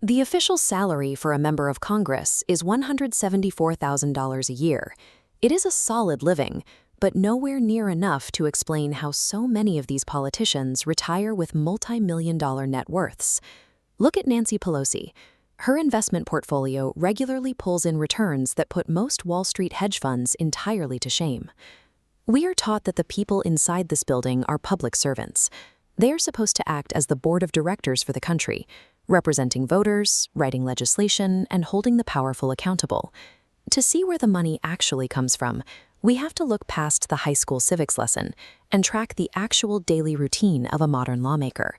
The official salary for a member of Congress is $174,000 a year. It is a solid living, but nowhere near enough to explain how so many of these politicians retire with multi-million-dollar net worths. Look at Nancy Pelosi. Her investment portfolio regularly pulls in returns that put most Wall Street hedge funds entirely to shame. We are taught that the people inside this building are public servants. They are supposed to act as the board of directors for the country, representing voters, writing legislation, and holding the powerful accountable. To see where the money actually comes from, we have to look past the high school civics lesson and track the actual daily routine of a modern lawmaker.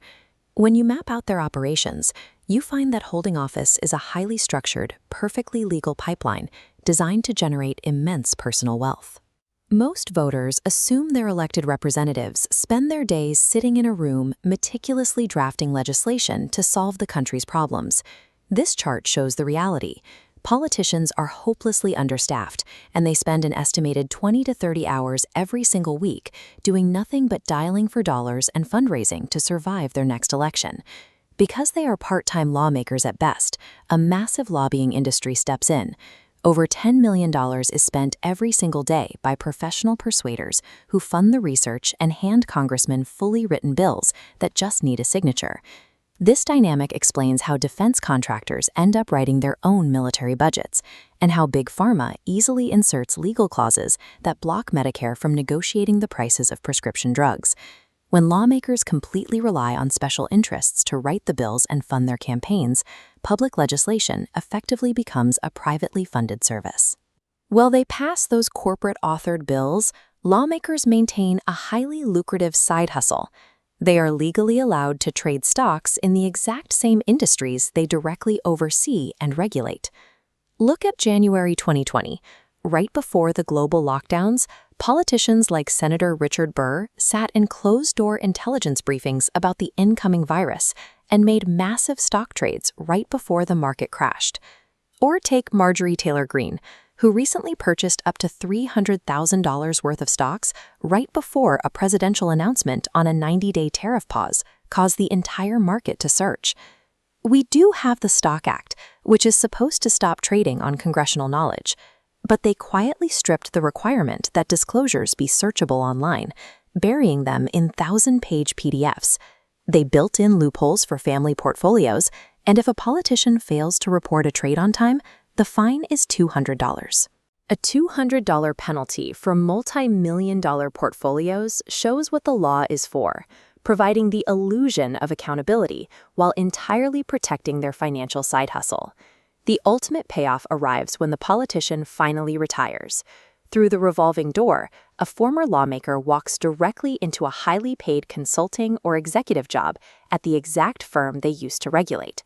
When you map out their operations, you find that holding office is a highly structured, perfectly legal pipeline designed to generate immense personal wealth. Most voters assume their elected representatives spend their days sitting in a room meticulously drafting legislation to solve the country's problems. This chart shows the reality. Politicians are hopelessly understaffed, and they spend an estimated 20 to 30 hours every single week doing nothing but dialing for dollars and fundraising to survive their next election. Because they are part-time lawmakers at best, a massive lobbying industry steps in. Over $10 million is spent every single day by professional persuaders who fund the research and hand congressmen fully written bills that just need a signature. This dynamic explains how defense contractors end up writing their own military budgets, and how Big Pharma easily inserts legal clauses that block Medicare from negotiating the prices of prescription drugs. When lawmakers completely rely on special interests to write the bills and fund their campaigns, public legislation effectively becomes a privately funded service. While they pass those corporate-authored bills, lawmakers maintain a highly lucrative side hustle. They are legally allowed to trade stocks in the exact same industries they directly oversee and regulate. Look at January 2020. Right before the global lockdowns, politicians like Senator Richard Burr sat in closed-door intelligence briefings about the incoming virus and made massive stock trades right before the market crashed. Or take Marjorie Taylor Greene, who recently purchased up to $300,000 worth of stocks right before a presidential announcement on a 90-day tariff pause caused the entire market to surge. We do have the Stock Act, which is supposed to stop trading on congressional knowledge, but they quietly stripped the requirement that disclosures be searchable online, burying them in 1,000-page PDFs. They built in loopholes for family portfolios, and if a politician fails to report a trade on time, the fine is $200. A $200 penalty for multi-million-dollar portfolios shows what the law is for, providing the illusion of accountability while entirely protecting their financial side hustle. The ultimate payoff arrives when the politician finally retires. Through the revolving door, a former lawmaker walks directly into a highly paid consulting or executive job at the exact firm they used to regulate.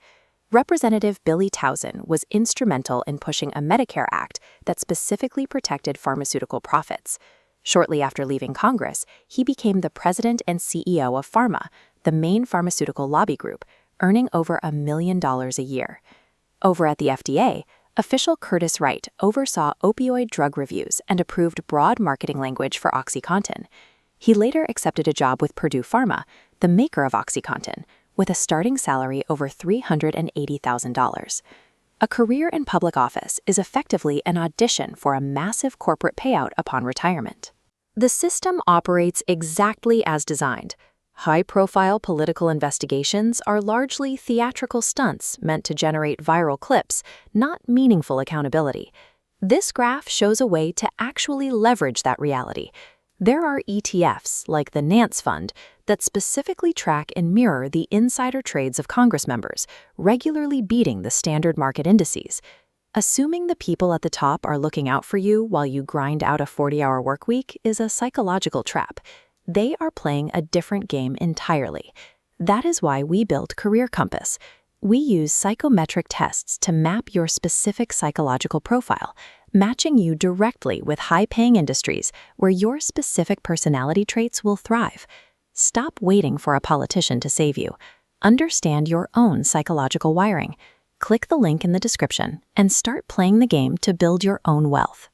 Representative Billy Tauzin was instrumental in pushing a Medicare Act that specifically protected pharmaceutical profits. Shortly after leaving Congress, he became the president and CEO of Pharma, the main pharmaceutical lobby group, earning over $1 million a year. Over at the FDA, official Curtis Wright oversaw opioid drug reviews and approved broad marketing language for OxyContin. He later accepted a job with Purdue Pharma, the maker of OxyContin, with a starting salary over $380,000. A career in public office is effectively an audition for a massive corporate payout upon retirement. The system operates exactly as designed. High-profile political investigations are largely theatrical stunts meant to generate viral clips, not meaningful accountability. This graph shows a way to actually leverage that reality. There are ETFs, like the Nance Fund, that specifically track and mirror the insider trades of Congress members, regularly beating the standard market indices. Assuming the people at the top are looking out for you while you grind out a 40-hour workweek is a psychological trap. They are playing a different game entirely. That is why we built Career Compass. We use psychometric tests to map your specific psychological profile, matching you directly with high-paying industries where your specific personality traits will thrive. Stop waiting for a politician to save you. Understand your own psychological wiring. Click the link in the description and start playing the game to build your own wealth.